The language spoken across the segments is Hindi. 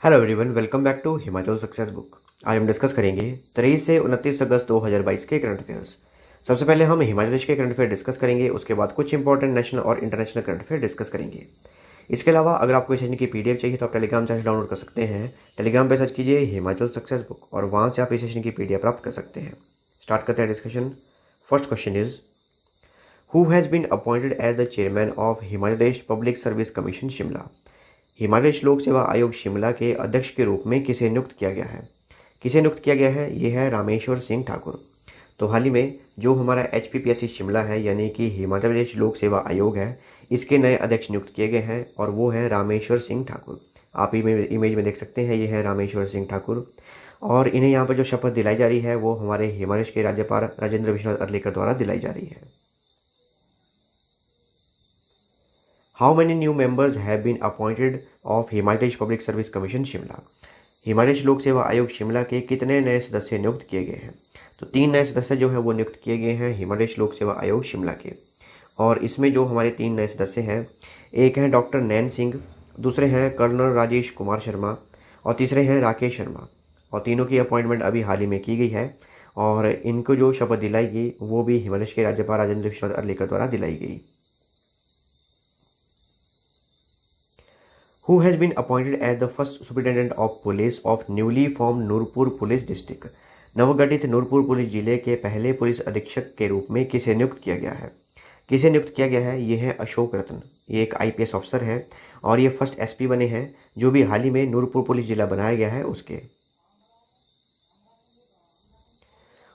Hello everyone, welcome back to Himachal success book. आज हम डिस्कस करेंगे 23 से 29 अगस्त 2022 के करंट अफेयर्स। सबसे पहले हम हिमाचल प्रदेश के करंट अफेयर डिस्कस करेंगे, उसके बाद कुछ इंपॉर्टेंट नेशनल और इंटरनेशनल करंट अफेयर डिस्कस करेंगे। इसके अलावा अगर आपको इस सेशन की पीडीएफ चाहिए तो आप टेलीग्राम चैनल डाउनलोड कर सकते हैं। टेलीग्राम पे सर्च कीजिए हिमाचल सक्सेस बुक और वहाँ से आप इस सेशन की पीडीएफ प्राप्त कर सकते हैं। स्टार्ट करते हैं discussion. First question is, who has been appointed as the chairman of Himachal Pradesh public service commission Shimla. Himachal Pradesh लोक सेवा आयोग शिमला के अध्यक्ष के रूप में किसे नियुक्त किया गया है? किसे नियुक्त किया गया है? ये है रामेश्वर सिंह ठाकुर। तो हाल ही में जो हमारा HPPSC शिमला है यानी कि हिमाचल प्रदेश लोक सेवा आयोग है, इसके नए अध्यक्ष नियुक्त किए गए हैं और वो है रामेश्वर सिंह ठाकुर। आप इमेज में देख सकते हैं, ये है रामेश्वर सिंह ठाकुर। और इन्हें यहाँ पर जो शपथ दिलाई जा रही है वो हमारे हिमाचल प्रदेश के राज्यपाल राजेंद्र विश्वनाथ अर्लेकर द्वारा दिलाई जा रही है। How many new members have been appointed of Himachal Pradesh Public Service Commission Shimla? Himachal Pradesh लोक सेवा आयोग शिमला के कितने नए सदस्य नियुक्त किए गए हैं? तो 3 नए सदस्य जो हैं वो नियुक्त किए गए हैं हिमाचल प्रदेश लोक सेवा आयोग शिमला के। और इसमें जो हमारे 3 नए सदस्य हैं, एक हैं डॉक्टर नैन सिंह, दूसरे हैं कर्नल राजेश कुमार शर्मा और तीसरे हैं राकेश शर्मा। और तीनों की अपॉइंटमेंट अभी हाल ही में की गई है और इनको जो शपथ दिलाई गई वो भी हिमाचल प्रदेश के राज्यपाल राजेंद्र विश्वनाथ अर्लेकर द्वारा दिलाई गई। Who has been appointed as the first superintendent of police of newly formed Nurpur police district? नवगठित नूरपुर पुलिस जिले के पहले पुलिस अधीक्षक के रूप में किसे नियुक्त किया गया है? किसे नियुक्त किया गया है? ये है अशोक रत्न। ये एक IPS ऑफिसर है और ये फर्स्ट SP बने हैं जो भी हाल ही में नूरपुर पुलिस जिला बनाया गया है उसके।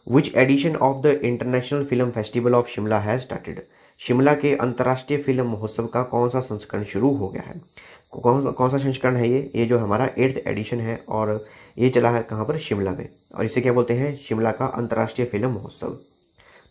Which edition of the International Film Festival of Shimla has started? Shimla के अंतर्राष्ट्रीय फिल्म महोत्सव का कौन सा संस्करण शुरू हो गया है? कौन सा संस्करण है ये जो हमारा 8th एडिशन है और ये चला है कहाँ पर? शिमला में। और इसे क्या बोलते हैं? शिमला का अंतर्राष्ट्रीय फिल्म महोत्सव।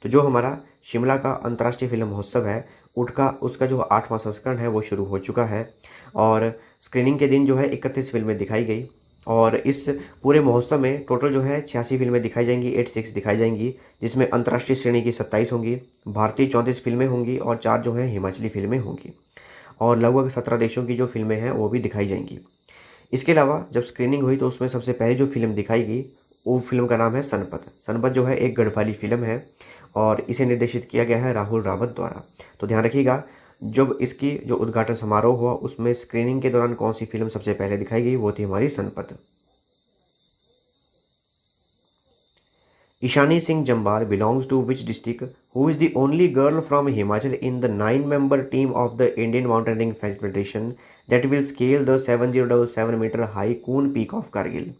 तो जो हमारा शिमला का अंतर्राष्ट्रीय फिल्म महोत्सव है उसका जो 8वां संस्करण है वो शुरू हो चुका है और स्क्रीनिंग के दिन जो है 31 फिल्में दिखाई गई और इस पूरे महोत्सव में टोटल जो है 86 फिल्में दिखाई जाएंगी, 86 दिखाई जाएंगी, जिसमें अंतर्राष्ट्रीय श्रेणी की 27 होंगी, भारतीय 34 फिल्में होंगी और 4 जो है हिमाचली फिल्में होंगी और लगभग 17 देशों की जो फिल्में हैं वो भी दिखाई जाएंगी। इसके अलावा जब स्क्रीनिंग हुई तो उसमें सबसे पहले जो फिल्म दिखाई गई वो फिल्म का नाम है सनपत। सनपत जो है एक गढ़वाली फिल्म है और इसे निर्देशित किया गया है राहुल रावत द्वारा। तो ध्यान रखिएगा, जब इसकी जो उद्घाटन समारोह हुआ उसमें स्क्रीनिंग के दौरान कौन सी फिल्म सबसे पहले दिखाई गई? वो थी हमारी सनपत। Ishani Singh Jamwal belongs to which district, who is the only girl from Himachal in the 9-member team of the Indian Mountaineering Federation that will scale the 7077 metre high Kun peak of Kargil.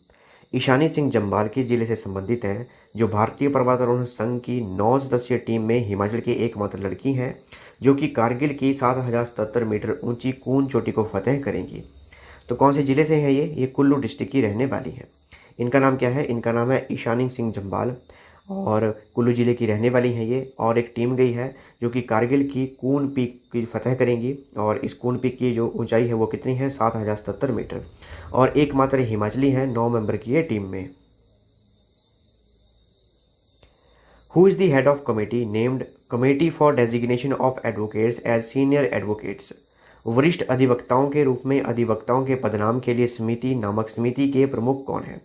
Ishani Singh Jamwal किस जिले से संबंधित हैं जो भारतीय पर्वतारोहण संघ की 9 सदस्यीय टीम में हिमाचल की एकमात्र लड़की हैं जो कि कारगिल की 7077 मीटर ऊंची कून चोटी को फतेह करेंगी? तो कौन से जिले से है ये कुल्लू डिस्ट्रिक्ट की रहने वाली है। इनका नाम क्या है? इनका नाम है ईशानी सिंह जम्बाल और कुल्लू जिले की रहने वाली हैं ये। और एक टीम गई है जो कि कारगिल की कून पीक की फतह करेंगी और इस कून पीक की जो ऊंचाई है वो कितनी है? 7077 मीटर और एकमात्र हिमाचली हैं 9 मेंबर की ये टीम में। Who is the head of committee named committee for designation of advocates as senior advocates? वरिष्ठ अधिवक्ताओं के रूप में अधिवक्ताओं के पदनाम के लिए समिति नामक समिति के प्रमुख कौन है?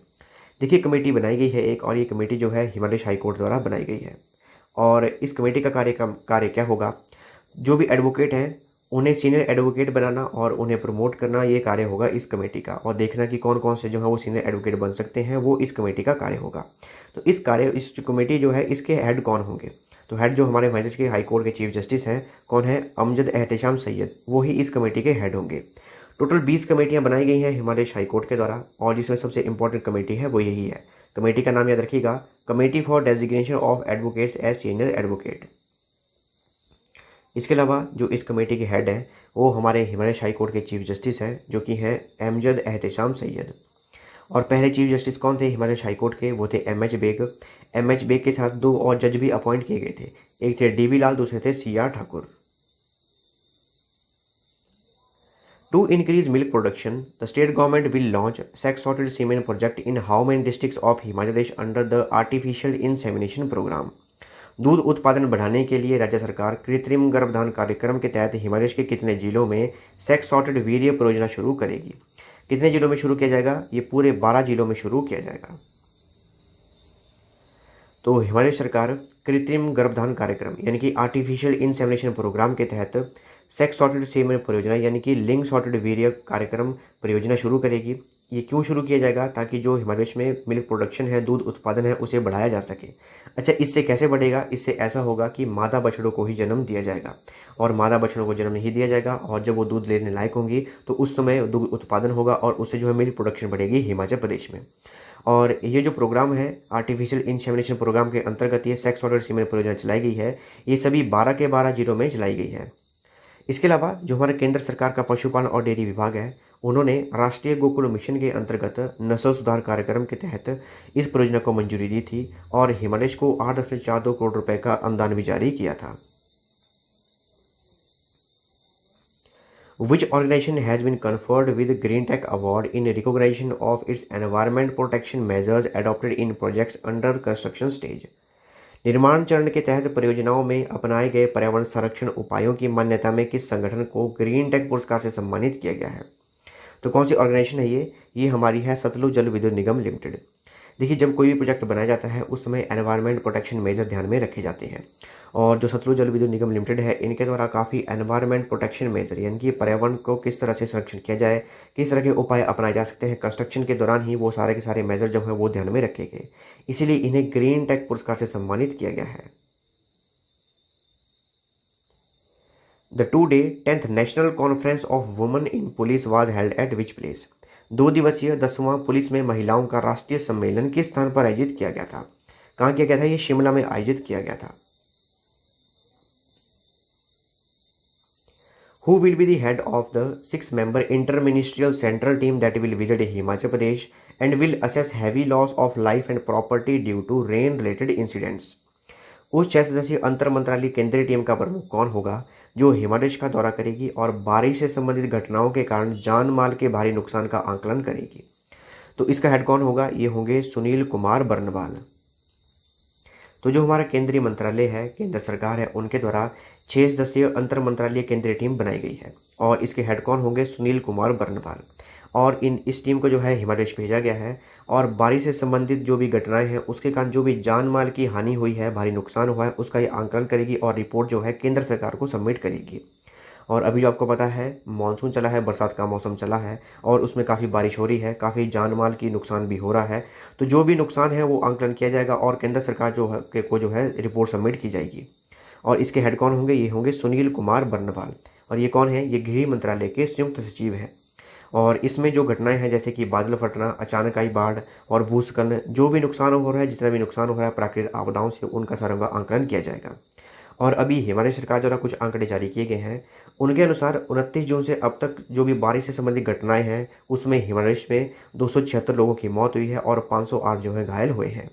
देखिए, कमेटी बनाई गई है एक और ये कमेटी जो है हिमाचल प्रदेश हाई कोर्ट द्वारा बनाई गई है और इस कमेटी का कार्य क्या होगा? जो भी एडवोकेट हैं उन्हें सीनियर एडवोकेट बनाना और उन्हें प्रमोट करना, ये कार्य होगा इस कमेटी का। और देखना कि कौन कौन से जो है वो सीनियर एडवोकेट बन सकते हैं, वो इस कमेटी का कार्य होगा। तो इस कमेटी जो है इसके हेड कौन होंगे? तो हेड जो हमारे हिमाचल के हाई कोर्ट के चीफ जस्टिस हैं कौन है? अमजद एहतशाम सैयद, वो ही इस कमेटी के हेड होंगे। टोटल 20 कमेटियां बनाई गई हैं हिमाचल प्रदेश हाई कोर्ट के द्वारा और जिसमें सबसे इंपॉर्टेंट कमेटी है वो यही है। कमेटी का नाम याद रखिएगा, committee for designation of advocates as senior advocate. इसके अलावा जो इस कमेटी के हेड हैं वो हमारे हिमाचल प्रदेश हाई कोर्ट के चीफ जस्टिस हैं जो कि हैं अमजद एहतशाम सैयद। और पहले चीफ जस्टिस कौन थे हिमाचल प्रदेश हाई कोर्ट के? वो थे MH बेग। MH बेग के साथ 2 और जज भी अपॉइंट किए गए थे, एक थे DB लाल, दूसरे थे CR Thakur. To increase milk production, the state government will launch sex sorted semen project in how many districts of Himachal Pradesh under the artificial insemination program? दूध उत्पादन बढ़ाने के लिए राज्य सरकार कृत्रिम गर्भधान कार्यक्रम के तहत हिमाचल प्रदेश के कितने जिलों में सेक्स सॉर्टेड वीर्य परियोजना शुरू करेगी? कितने जिलों में शुरू किया जाएगा? ये पूरे 12 जिलों में शुरू किया जाएगा। तो हिमाचल सरकार कृत्रिम गर्भधान कार्यक्रम यानी कि आर्टिफिशियल इंसेमिनेशन प्रोग्राम के तहत सेक्स सॉर्टेड सीमेन परियोजना यानी कि लिंग सॉर्टेड वीर्य कार्यक्रम परियोजना शुरू करेगी। ये क्यों शुरू किया जाएगा? ताकि जो हिमाचल प्रदेश में मिल्क प्रोडक्शन है, दूध उत्पादन है, उसे बढ़ाया जा सके। अच्छा, इससे कैसे बढ़ेगा? इससे ऐसा होगा कि मादा बछड़ों को ही जन्म दिया जाएगा और मादा बछड़ों को जन्म नहीं दिया जाएगा और जब वो दूध लेने लायक होंगी तो उस समय दूध उत्पादन होगा और उससे जो है मिल्क प्रोडक्शन बढ़ेगी हिमाचल प्रदेश में। और ये जो प्रोग्राम है आर्टिफिशियल इंसेमिनेशन प्रोग्राम के अंतर्गत ये सेक्स सॉर्टेड सीमेन परियोजना चलाई गई है। ये सभी 12 के 12 जिलों में चलाई गई है। इसके अलावा जो हमारे केंद्र सरकार का पशुपालन और डेयरी विभाग है, उन्होंने राष्ट्रीय गोकुल मिशन के अंतर्गत नस्ल सुधार कार्यक्रम के तहत इस परियोजना को मंजूरी दी थी और हिमाचल को 8.42 करोड़ रुपए का अनुदान भी जारी किया था। Which organization has been conferred with Green Tech Award in recognition of its environment protection measures adopted in projects under construction stage? निर्माण चरण के तहत परियोजनाओं में अपनाए गए पर्यावरण संरक्षण उपायों की मान्यता में किस संगठन को ग्रीन टेक पुरस्कार से सम्मानित किया गया है? तो कौन सी ऑर्गेनाइजेशन है ये हमारी है सतलुज जल विद्युत निगम लिमिटेड। देखिए, जब कोई भी प्रोजेक्ट बनाया जाता है उस समय एनवायरनमेंट प्रोटेक्शन मेजर ध्यान में रखे जाते हैं और जो सतलुज जल विद्युत निगम लिमिटेड है, इनके द्वारा काफ़ी एनवायरनमेंट प्रोटेक्शन मेजर यानी कि पर्यावरण को किस तरह से संरक्षण किया जाए, किस तरह के उपाय अपनाए जा सकते हैं कंस्ट्रक्शन के दौरान ही, वो सारे के सारे मेजर जो हैं वो ध्यान में रखे गए। इसीलिए इन्हें ग्रीन टेक पुरस्कार से सम्मानित किया गया है। The 2-day 10th national conference of women in police was held at which place? 2 दिवसीय 10वां पुलिस में महिलाओं का राष्ट्रीय सम्मेलन किस स्थान पर आयोजित किया गया था? कहाँ किया गया था? ये शिमला में आयोजित किया गया था। Who will be the head of the 6-member interministerial central team that will visit Himachal Pradesh and will assess heavy loss of life and property due to rain-related incidents? उस 6 सदस्यीय अंतर मंत्रालय केंद्रीय टीम का प्रमुख कौन होगा जो हिमाचल प्रदेश का दौरा करेगी और बारिश से संबंधित घटनाओं के कारण जान माल के भारी नुकसान का आंकलन करेगी? तो इसका हेड कौन होगा? ये होंगे सुनील कुमार बर्नवाल। तो जो हमारा केंद्रीय मंत्रालय है, केंद्र सरकार है, उनके द्वारा 6 सदस्यीय अंतर मंत्रालय केंद्रीय टीम बनाई गई है और इसके हेड कौन होंगे? सुनील कुमार बर्नवाल। और इस टीम को जो है हिमाचल प्रदेश भेजा गया है और बारिश से संबंधित जो भी घटनाएं हैं उसके कारण जो भी जान माल की हानि हुई है, भारी नुकसान हुआ है, उसका ये आंकलन करेगी और रिपोर्ट जो है केंद्र सरकार को सबमिट करेगी। और अभी जो आपको पता है मानसून चला है, बरसात का मौसम चला है और उसमें काफ़ी बारिश हो रही है, काफ़ी जान माल की नुकसान भी हो रहा है। तो जो भी नुकसान है वो आंकलन किया जाएगा और केंद्र सरकार जो है रिपोर्ट सबमिट की जाएगी। और इसके हेड कौन होंगे? ये होंगे सुनील कुमार बर्नवाल। और ये कौन है? ये गृह मंत्रालय के संयुक्त सचिव हैं। और इसमें जो घटनाएं हैं जैसे कि बादल फटना, अचानक आई बाढ़ और भूस्खलन, जो भी नुकसान हो रहा है, जितना भी नुकसान हो रहा है प्राकृतिक आपदाओं से, उनका सारा आंकलन किया जाएगा। और अभी हिमाचल सरकार द्वारा कुछ आंकड़े जारी किए गए हैं। उनके अनुसार 29 जून से अब तक जो भी बारिश से संबंधित घटनाएं हैं उसमें हिमाचल प्रदेश में 276 लोगों की मौत हुई है और 508 जो है घायल हुए हैं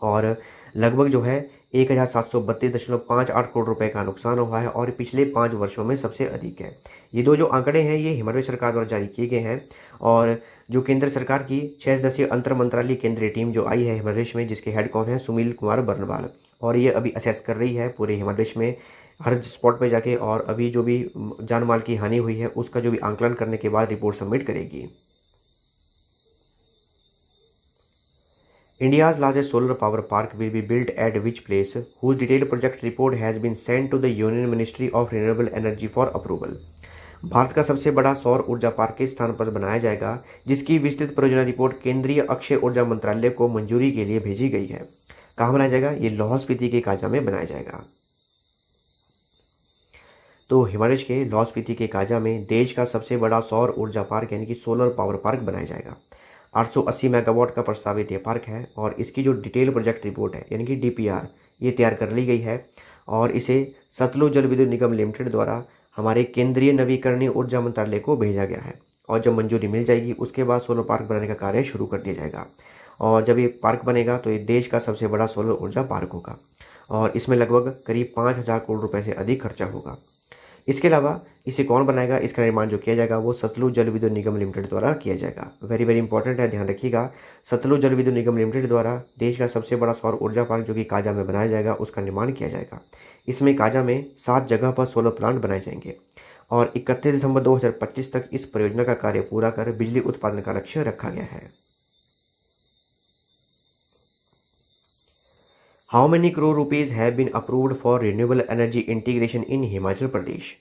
और लगभग जो है 1732.58 करोड़ रुपए का नुकसान हुआ है और पिछले 5 वर्षों में सबसे अधिक है। ये दो जो आंकड़े हैं ये हिमाचल सरकार द्वारा जारी किए गए हैं और जो केंद्र सरकार की 6 सदस्यीय अंतर मंत्रालय केंद्रीय टीम जो आई है हिमाचल प्रदेश में, जिसके हेड कौन है? सुनील कुमार बर्नवाल। और ये अभी असेस कर रही है पूरे हिमाचल प्रदेश में हर स्पॉट पे जाके और अभी जो भी जान माल की हानि हुई है उसका जो भी आंकलन करने के बाद रिपोर्ट सबमिट करेगी। India's largest solar power park will be built at which place, whose detailed project report has been sent to the Union Ministry of Renewable Energy for approval? Bharat का सबसे बड़ा सौर ऊर्जा पार्क किस स्थान पर बनाया जाएगा जिसकी विस्तृत परियोजना रिपोर्ट केंद्रीय अक्षय ऊर्जा मंत्रालय को मंजूरी के लिए भेजी गई है? कहाँ बनाया जाएगा? ये लाहौल स्पीति के काजा में बनाया जाएगा। तो हिमाचल के लाहौल स्पीति के काजा में देश का सबसे बड़ा सौर ऊर्जा पार्क यानी कि सोलर पावर पार्क बनाया जाएगा। 880 मेगावाट का प्रस्तावित ये पार्क है और इसकी जो डिटेल प्रोजेक्ट रिपोर्ट है यानी कि डीपीआर ये तैयार कर ली गई है और इसे सतलुज जल विद्युत निगम लिमिटेड द्वारा हमारे केंद्रीय नवीकरणीय ऊर्जा मंत्रालय को भेजा गया है और जब मंजूरी मिल जाएगी उसके बाद सोलर पार्क बनाने का कार्य शुरू कर दिया जाएगा। और जब ये पार्क बनेगा तो ये देश का सबसे बड़ा सोलर ऊर्जा पार्क होगा और इसमें लगभग करीब 5000 करोड़ रुपए से अधिक खर्चा होगा। इसके अलावा इसे कौन बनाएगा? इसका निर्माण जो किया जाएगा वो सतलुज जल विद्युत निगम लिमिटेड द्वारा किया जाएगा। वेरी वेरी इंपॉर्टेंट है, ध्यान रखिएगा। सतलुज जल विद्युत निगम लिमिटेड द्वारा देश का सबसे बड़ा सौर ऊर्जा पार्क जो कि काजा में बनाया जाएगा उसका निर्माण किया जाएगा। इसमें काजा में 7 जगह पर सोलर प्लांट बनाए जाएंगे और 31 दिसंबर 2025 तक इस परियोजना का कार्य पूरा कर बिजली उत्पादन का लक्ष्य रखा गया है। How many crore rupees have been approved for renewable energy integration in Himachal Pradesh?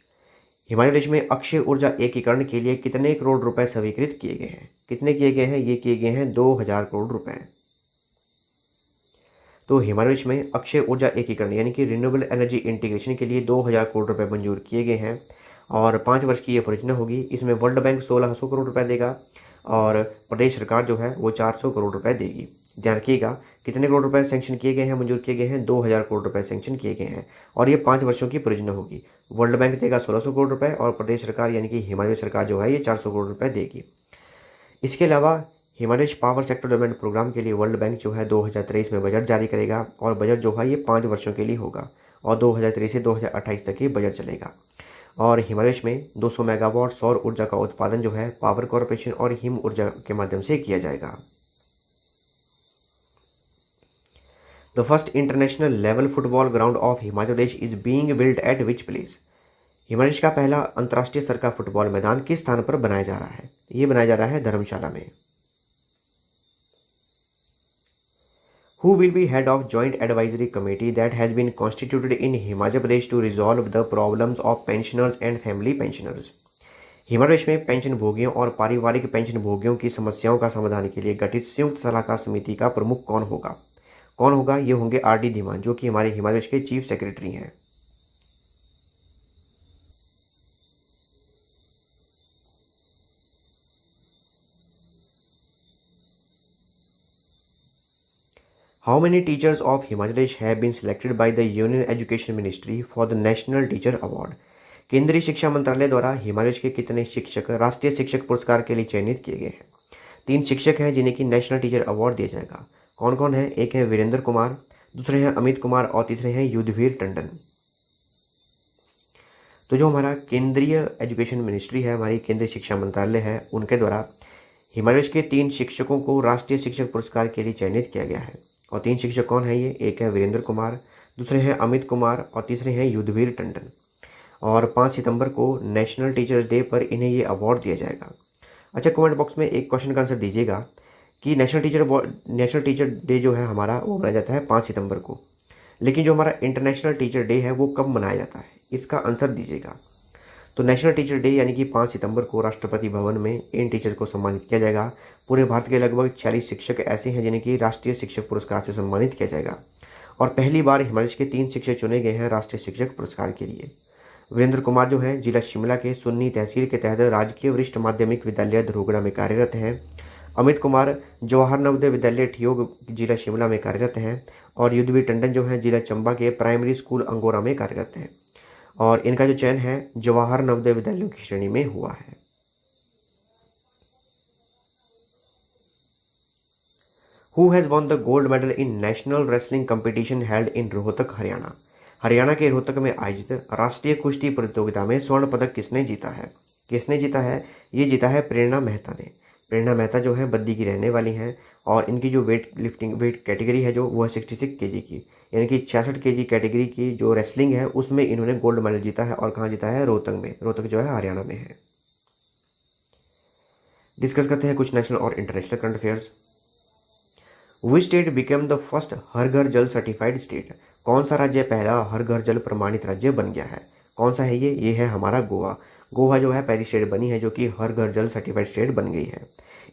Himachal Pradesh में अक्षय ऊर्जा एकीकरण के लिए कितने करोड़ रुपए स्वीकृत किए गए हैं? कितने किए गए हैं? ये किए गए हैं 2000 करोड़ रुपए। तो हिमाचल प्रदेश में अक्षय ऊर्जा एकीकरण यानी कि रिन्यूएबल एनर्जी इंटीग्रेशन के लिए 2000 करोड़ रुपए मंजूर किए गए हैं और 5 वर्ष की ये परियोजना होगी। इसमें वर्ल्ड बैंक 1600 करोड़ रुपए देगा और प्रदेश सरकार जो है वो 400 करोड़ रुपए देगी। ध्यान रखिएगा, कितने करोड़ रुपए सेंक्शन किए गए हैं, मंजूर किए गए हैं? 2000 करोड़ रुपए सेंक्शन किए गए हैं और ये 5 वर्षों की परियोजना होगी। वर्ल्ड बैंक देगा 1600 करोड़ रुपए और प्रदेश सरकार यानी कि हिमाचल सरकार जो है ये 400 करोड़ रुपए देगी। इसके अलावा Himachal power sector development programme के लिए वर्ल्ड बैंक जो है 2023 में बजट जारी करेगा और बजट जो है ये 5 वर्षों के लिए होगा और 2023 से 2028 तक ये बजट चलेगा। और हिमाचल में 200 मेगावाट सौर ऊर्जा का उत्पादन जो है पावर कॉर्पोरेशन और हिम ऊर्जा के माध्यम से किया जाएगा। The first international level football ground of Himachal Pradesh is being built at which place? Himachal Pradesh का पहला अंतर्राष्ट्रीय स्तर का फुटबॉल मैदान किस स्थान पर बनाया जा रहा है? ये बनाया जा रहा है धर्मशाला में। Who will be head of joint advisory committee that has been constituted in Himachal Pradesh to resolve the problems of pensioners and family pensioners? Himachal Pradesh में पेंशन भोगियों और पारिवारिक पेंशन भोगियों की समस्याओं का समाधान के लिए गठित संयुक्त सलाहकार समिति का प्रमुख कौन होगा? कौन होगा? ये होंगे आर.डी. धीमान जो कि हमारे हिमाचल प्रदेश के चीफ सेक्रेटरी हैं। How many teachers of Himachal Pradesh have been selected by the Union Education Ministry for the National Teacher Award? केंद्रीय शिक्षा मंत्रालय द्वारा हिमाचल प्रदेश के कितने शिक्षक राष्ट्रीय शिक्षक पुरस्कार के लिए चयनित किए गए हैं? 3 शिक्षक हैं जिन्हें कि नेशनल टीचर अवार्ड दिया जाएगा। कौन कौन है? एक है वीरेंद्र कुमार, दूसरे हैं अमित कुमार और तीसरे हैं युद्धवीर टंडन। तो जो हमारा केंद्रीय एजुकेशन मिनिस्ट्री है, हमारी केंद्रीय शिक्षा मंत्रालय है, उनके द्वारा हिमाचल प्रदेश के 3 शिक्षकों को राष्ट्रीय शिक्षक पुरस्कार के लिए चयनित किया गया है। और 3 शिक्षक कौन है ये? एक है वीरेंद्र कुमार, दूसरे हैं अमित कुमार और तीसरे हैं युद्धवीर टंडन। और 5 सितंबर को नेशनल टीचर्स डे पर इन्हें ये अवार्ड दिया जाएगा। अच्छा, कमेंट बॉक्स में एक क्वेश्चन का आंसर दीजिएगा कि नेशनल टीचर डे जो है हमारा वो मनाया जाता है 5 सितंबर को, लेकिन जो हमारा इंटरनेशनल टीचर डे है वो कब मनाया जाता है? इसका आंसर दीजिएगा। तो नेशनल टीचर डे यानी कि 5 सितंबर को राष्ट्रपति भवन में इन टीचर्स को सम्मानित किया जाएगा। पूरे भारत के लगभग 46 शिक्षक ऐसे हैं जिन्हें कि राष्ट्रीय शिक्षक पुरस्कार से सम्मानित किया जाएगा और पहली बार हिमाचल के 3 शिक्षक चुने गए हैं राष्ट्रीय शिक्षक पुरस्कार के लिए। वीरेंद्र कुमार जो हैं जिला शिमला के सुन्नी तहसील के तहत राजकीय वरिष्ठ माध्यमिक विद्यालय धरोगड़ा में कार्यरत हैं। अमित कुमार जवाहर नवोदय विद्यालय ठियोग जिला शिमला में कार्यरत हैं और युद्धवीर टंडन जो हैं जिला चंबा के प्राइमरी स्कूल अंगोरा में कार्यरत हैं और इनका जो चयन है जवाहर नवोदय विद्यालयों की श्रेणी में हुआ है। Who has won the gold medal in national wrestling competition held in Rohtak Haryana? Haryana के रोहतक में आयोजित राष्ट्रीय कुश्ती प्रतियोगिता में स्वर्ण पदक किसने जीता है? किसने जीता है? ये जीता है प्रेरणा मेहता ने। प्रेरणा मेहता जो है बद्दी की रहने वाली हैं और इनकी जो वेट कैटेगरी है जो वो है 66 केजी की, यानी कि 66 केजी कैटेगरी की जो रेसलिंग है उसमें इन्होंने गोल्ड मेडल जीता है। और कहाँ जीता है? रोहतक में। रोहतक जो है हरियाणा में है। डिस्कस करते हैं कुछ नेशनल और international current affairs. Which state became the first Har Ghar Jal certified state? कौन सा राज्य पहला हर घर जल प्रमाणित राज्य बन गया है? कौन सा है ये? ये है हमारा गोवा। गोवा जो है पहली स्टेट बनी है जो कि हर घर जल सर्टिफाइड स्टेट बन गई है।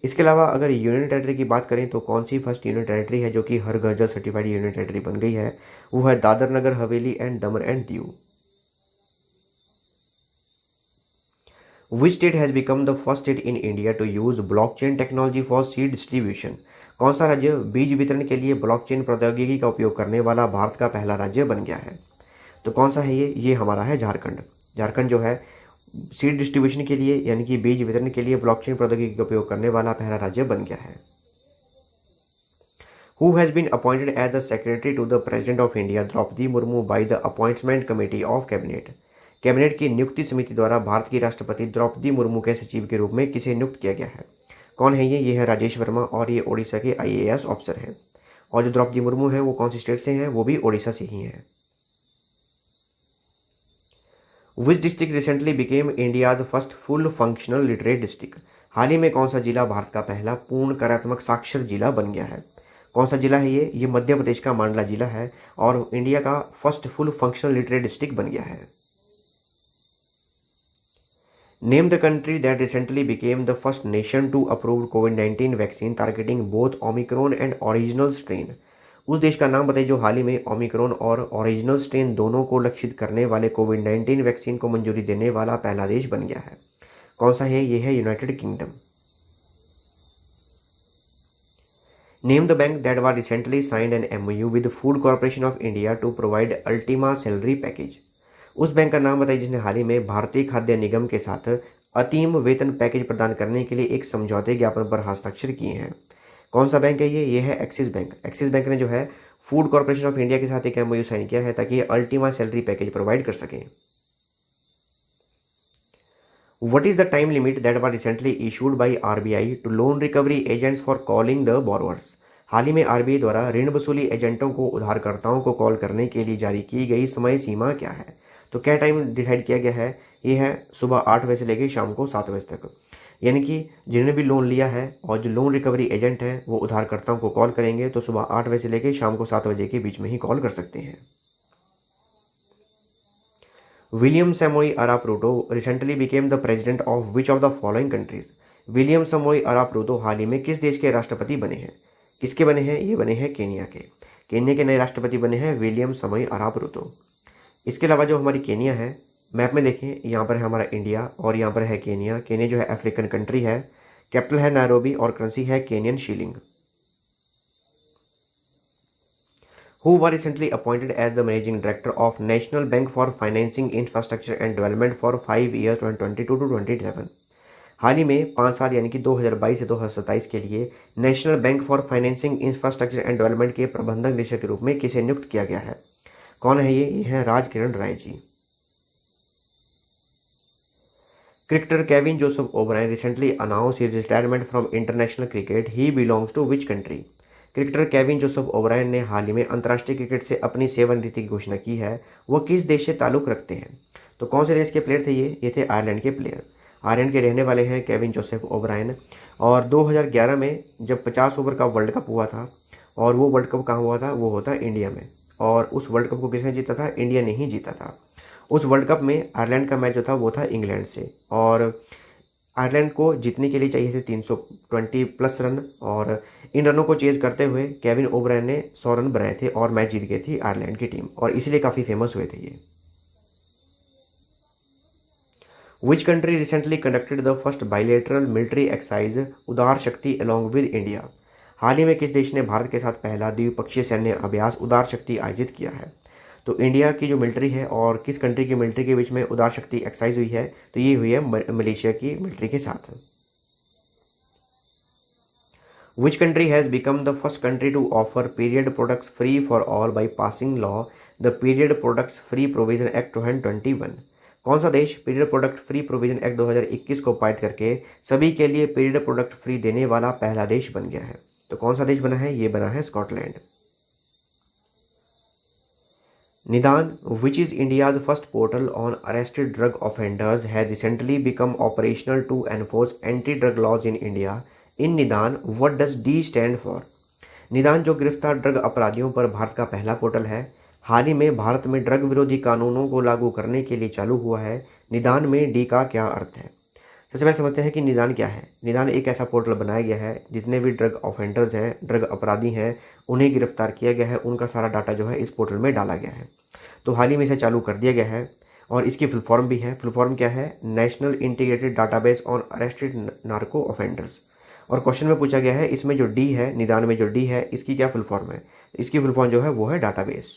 इसके अलावा अगर यूनियन टेरिटरी की बात करें तो कौन सी फर्स्ट यूनियन टेरिटरी है जो कि हर Ghar Jal certified union territory बन गई है? वो है दादर नगर Haveli and Daman and Diu. Which state has become the first state in India to use blockchain technology for seed distribution? कौन सा राज्य बीज वितरण के लिए ब्लॉकचेन प्रौद्योगिकी का उपयोग करने वाला भारत का पहला राज्य बन गया है? तो कौन सा है ये? ये हमारा है झारखंड। झारखंड जो है सीड डिस्ट्रीब्यूशन के लिए यानी कि बीज वितरण के लिए ब्लॉकचेन प्रौद्योगिकी का उपयोग करने वाला पहला राज्य बन गया है। Who has been appointed as the secretary to the President of India Droupadi Murmu by the Appointment Committee of Cabinet? Cabinet की नियुक्ति समिति द्वारा भारत की राष्ट्रपति द्रौपदी मुर्मू के सचिव के रूप में किसे नियुक्त किया गया है? कौन है ये? ये है राजेश वर्मा और ये ओडिशा के IAS ऑफिसर हैं। और जो द्रौपदी मुर्मू हैं वो कौन सी स्टेट से हैं? वो भी ओडिशा से ही हैं। Which district recently became India's first full functional literate district. हाल ही में कौन सा जिला भारत का पहला पूर्ण कार्यात्मक साक्षर जिला बन गया है। कौन सा जिला है ये मध्य प्रदेश का मांडला जिला है और इंडिया का first full functional literate district बन गया है। Name the country that recently became the first nation to approve कोविड-19 vaccine targeting both Omicron and original strain. उस देश का नाम बताइए जो हाल ही में ओमिक्रॉन और ओरिजिनल स्ट्रेन दोनों को लक्षित करने वाले कोविड-19 वैक्सीन को मंजूरी देने वाला पहला देश बन गया है। कौन सा है ये है United Kingdom. Name the bank that was recently signed an MOU with Food Corporation of India to provide ultima salary package. उस बैंक का नाम बताइए जिसने हाल ही में भारतीय खाद्य निगम के साथ अतीम वेतन पैकेज प्रदान करने के लिए एक समझौते ज्ञापन पर हस्ताक्षर किए हैं। कौन सा बैंक है ये है एक्सिस बैंक। एक्सिस बैंक ने जो है फूड कॉर्पोरेशन ऑफ इंडिया के साथ एक MOU साइन किया है ताकि ये अल्टीमा सैलरी पैकेज प्रोवाइड कर सकें। What is the time limit that was recently issued by RBI to loan recovery agents for calling the borrowers? हाल ही में RBI द्वारा ऋण वसूली एजेंटों को उधारकर्ताओं को कॉल करने के लिए जारी की गई समय सीमा क्या है। तो क्या टाइम डिसाइड किया गया है, ये है सुबह 8 बजे से लेकर शाम को 7 बजे तक। यानी कि जिन्होंने भी लोन लिया है और जो लोन रिकवरी एजेंट हैं वो उधारकर्ताओं को कॉल करेंगे तो सुबह 8 बजे से लेकर शाम को 7 बजे के बीच में ही कॉल कर सकते हैं। William Samoei Arap Ruto recently became the president of which of the following countries. William Samoei Arap Ruto हाल ही में किस देश के राष्ट्रपति बने हैं। किसके बने हैं, ये बने हैं केनिया के। केनिया के नए राष्ट्रपति बने हैं विलियम सैमोई अराप रूटो। इसके अलावा जो हमारी केनिया है, मैप में देखें यहाँ पर है हमारा इंडिया और यहाँ पर है केनिया। केनिया जो है अफ्रीकन कंट्री है, कैपिटल है नैरोबी और करेंसी है Kenyon shilling. Who was recently appointed as the managing director of National Bank for Financing Infrastructure and Development for 5 years 2022 to 27। हाल ही में 5 साल यानी कि 2022 से 2027 के लिए national bank for financing infrastructure and development के प्रबंधक निदेशक के रूप में किसे नियुक्त किया गया है। कौन है ये है Raj Kiran Rai ji. Cricketer Kevin Joseph O'Brien recently announce his retirement from international cricket. He belongs to which country. Cricketer Kevin Joseph O'Brien ने हाल ही में अंतर्राष्ट्रीय क्रिकेट से अपनी सेवानिवृत्ति की घोषणा की है। वो किस देश से ताल्लुक़ रखते हैं। तो कौन से देश के प्लेयर थे ये थे आयरलैंड के प्लेयर। आयरलैंड के रहने वाले हैं केविन जोसेफ ओब्रायन। और 2011 में जब 50 ओवर का वर्ल्ड कप हुआ था और वो वर्ल्ड कप कहाँ हुआ था, वो होता इंडिया में। और उस वर्ल्ड कप को किसने जीता था, इंडिया ने ही जीता था। उस वर्ल्ड कप में आयरलैंड का मैच जो था वो था इंग्लैंड से और आयरलैंड को जीतने के लिए चाहिए थे 320 प्लस रन और इन रनों को चेज करते हुए केविन ओब्रायन ने 100 रन बनाए थे और मैच जीत गई थी आयरलैंड की टीम और इसलिए काफ़ी फेमस हुए थे ये। Which country recently conducted the first bilateral military exercise उदार शक्ति अलॉन्ग विद इंडिया। हाल ही में किस देश ने भारत के साथ पहला द्विपक्षीय सैन्य अभ्यास उदार शक्ति आयोजित किया है। तो इंडिया की जो मिलिट्री है और किस कंट्री की मिलिट्री के बीच में उदार शक्ति एक्सरसाइज हुई है, तो ये हुई है मलेशिया की मिलिट्री के साथ। Which country has become the first country to offer period products free for all by passing law the Period Products Free Provision Act 2021। कौन सा देश period product free provision act 2021 को पारित करके सभी के लिए पीरियड प्रोडक्ट फ्री देने वाला पहला देश बन गया है। तो कौन सा देश बना है, ये बना है Scotland. Nidaan which is India's first portal on arrested drug offenders has recently become operational to enforce anti drug laws in India. In Nidaan what does D stand for. Nidaan जो गिरफ्तार ड्रग अपराधियों पर भारत का पहला पोर्टल है, हाल ही में भारत में ड्रग विरोधी कानूनों को लागू करने के लिए चालू हुआ है। निदान में डी का क्या अर्थ है। सबसे पहले समझते हैं कि निदान क्या है। निदान एक ऐसा पोर्टल बनाया गया है जितने भी ड्रग ऑफेंडर्स हैं, ड्रग अपराधी हैं, उन्हें गिरफ्तार किया गया है, उनका सारा डाटा जो है इस पोर्टल में डाला गया है। तो हाल ही में इसे चालू कर दिया गया है और इसकी फुल फॉर्म भी है। फुल फॉर्म क्या है, national integrated database on arrested narco offenders. और क्वेश्चन में पूछा गया है इसमें जो डी है, निदान में जो डी है, इसकी क्या फुल फॉर्म है। इसकी फुल फॉर्म जो है वो है database.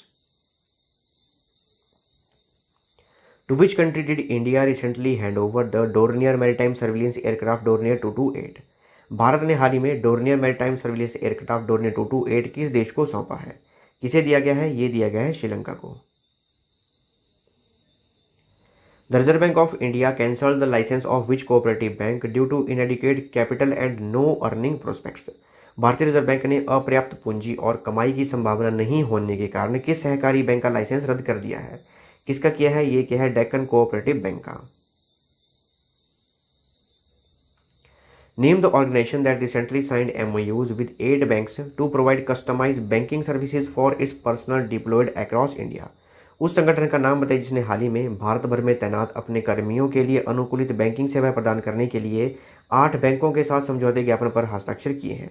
To which country did India recently hand over the Dornier maritime surveillance aircraft Dornier 228। भारत ने हाल ही में Dornier maritime surveillance aircraft Dornier 228 किस देश को सौंपा है। किसे दिया गया है, ये दिया गया है श्रीलंका को। The Reserve Bank of India cancelled the license of which cooperative bank due to inadequate capital and no earning prospects। भारतीय रिजर्व बैंक ने अपर्याप्त पूंजी और कमाई की संभावना नहीं होने के कारण किस सहकारी बैंक का लाइसेंस रद्द कर दिया है। किसका किया है? ये किया है डेक्कन कोऑपरेटिव बैंक का। Name the organisation that recently signed MOUs with 8 banks to provide customised banking services for its personnel deployed across India. उस संगठन का नाम बताइए जिसने हाल ही में भारत भर में तैनात अपने कर्मियों के लिए अनुकूलित बैंकिंग सेवाएं प्रदान करने के लिए 8 बैंकों के साथ समझौते ज्ञापन पर हस्ताक्षर किए हैं।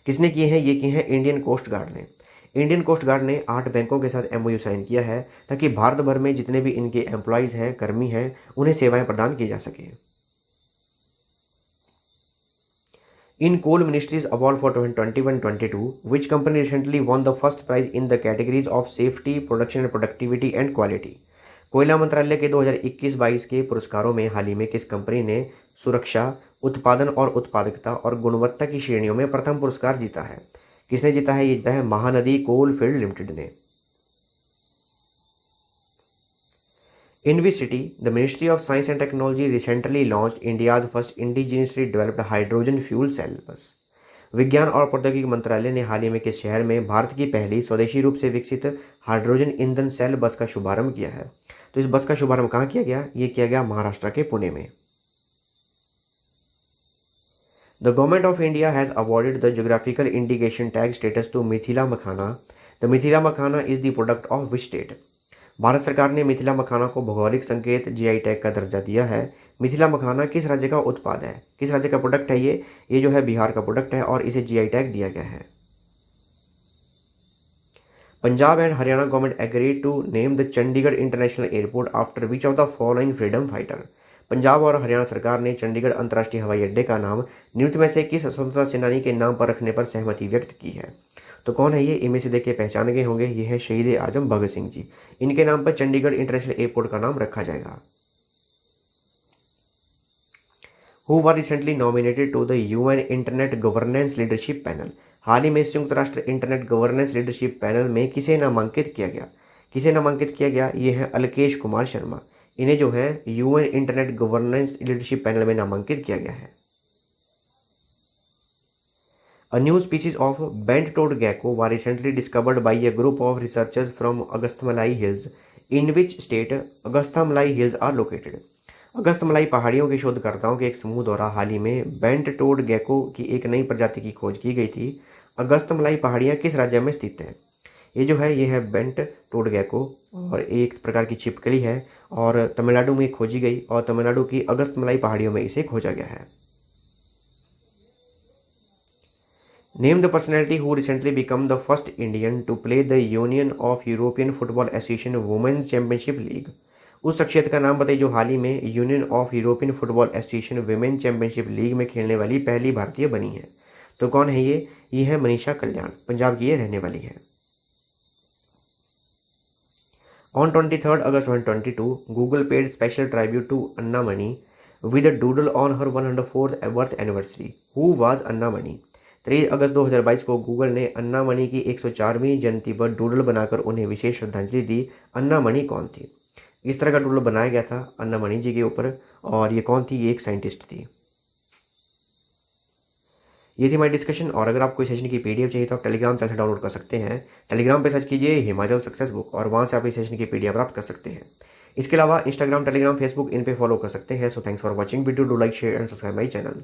किसने किए हैं? ये किए हैं इंडियन कोस्ट गार्ड ने। इंडियन कोस्ट गार्ड ने 8 बैंकों के साथ MOU साइन किया है ताकि भारत भर में जितने भी इनके एम्प्लॉयज़ हैं, कर्मी हैं, उन्हें सेवाएं प्रदान की जा सके। In Coal Ministries Award for 2021-22, which company recently won the first prize in the categories of safety, production and productivity and quality? कोयला मंत्रालय के 2021-22 के पुरस्कारों में हाल ही में किस कंपनी ने सुरक्षा, उत्पादन और उत्पादकता और गुणवत्ता की श्रेणियों में प्रथम पुरस्कार जीता है? किसने जीता है? ये जीता है महानदी कोल फील्ड लिमिटेड ने। In which city the Ministry of Science and Technology recently launched India's first indigenously developed hydrogen fuel cell bus? विज्ञान और प्रौद्योगिकी मंत्रालय ने हाल ही में किस शहर में भारत की पहली स्वदेशी रूप से विकसित हाइड्रोजन ईंधन सेल बस का शुभारंभ किया है? तो इस बस का शुभारंभ कहाँ किया गया? ये किया गया महाराष्ट्र के पुणे में। The Government of India has awarded the geographical indication tag status to Mithila makhana. The Mithila makhana is the product of which state? Bharat सरकार ने मिथिला मखाना को भौगोलिक संकेत GI टैग का दर्जा दिया है। मिथिला मखाना किस राज्य का उत्पाद है? किस राज्य का प्रोडक्ट है ये जो है बिहार का प्रोडक्ट है और इसे GI टैग दिया गया है। Punjab and Haryana government agreed to name the Chandigarh international airport after which of the following freedom fighter? Punjab और हरियाणा सरकार ने चंडीगढ़ अंतर्राष्ट्रीय हवाई अड्डे का नाम निम्न में से किस स्वतंत्रता सेनानी के नाम पर रखने पर सहमति व्यक्त की है? तो कौन है ये? इनमें से देख के पहचान गए होंगे, ये है शहीद आजम भगत सिंह जी। इनके नाम पर चंडीगढ़ इंटरनेशनल एयरपोर्ट का नाम रखा जाएगा। Who were recently nominated to the UN internet governance leadership panel? हाल ही में संयुक्त राष्ट्र इंटरनेट गवर्नेंस लीडरशिप पैनल में किसे नामांकित किया गया? किसे नामांकित किया गया? ये है अलकेश कुमार शर्मा। इन्हें जो है UN internet governance leadership panel में नामांकित किया गया है। A new species of bent-toed gecko was recently discovered by a group of researchers from Agastyamalai Hills. In which state Agastyamalai Hills are located? Agasthyamalai पहाड़ियों के शोधकर्ताओं के एक समूह द्वारा हाल ही में बेंट-टोड गेको की एक नई प्रजाति की खोज की गई थी। अगस्तमलाई पहाड़ियाँ किस राज्य में स्थित हैं? ये है बेंट-टोड गेको और एक प्रकार की छिपकली है और तमिलनाडु में खोजी गई और तमिलनाडु की अगस्तमलाई पहाड़ियों में इसे खोजा गया है। Name the personality who recently became the first Indian to play the Union of European Football Association Women's Championship League. उस शख्सियत का नाम बताइए जो हाल ही में union of European football association women championship league में खेलने वाली पहली भारतीय बनी है। तो कौन है ये है मनीषा कल्याण, पंजाब की ये रहने वाली है। On 23rd August 2022, Google paid special tribute to Anna Mani with a doodle on her 104th birth anniversary. Who was Anna Mani? 23 अगस्त 2022 को गूगल ने अन्ना मणि की 104वीं जयंती पर डूडल बनाकर उन्हें विशेष श्रद्धांजलि दी। अन्ना मणि कौन थी? इस तरह का डूडल बनाया गया था अन्ना मणि जी के ऊपर और ये कौन थी? ये एक साइंटिस्ट थी। ये थी हमारी डिस्कशन और अगर आपको इस सेशन की PDF चाहिए तो आप टेलीग्राम चैनल से डाउनलोड कर सकते हैं। टेलीग्राम पे सर्च कीजिए हिमाचल सक्सेस बुक और वहाँ से आप इस सेशन की PDF प्राप्त कर सकते हैं। इसके अलावा इंस्टाग्राम, टेलीग्राम, फेसबुक इन पे फॉलो कर सकते हैं। So thanks for watching video. Do like, share and subscribe my channel.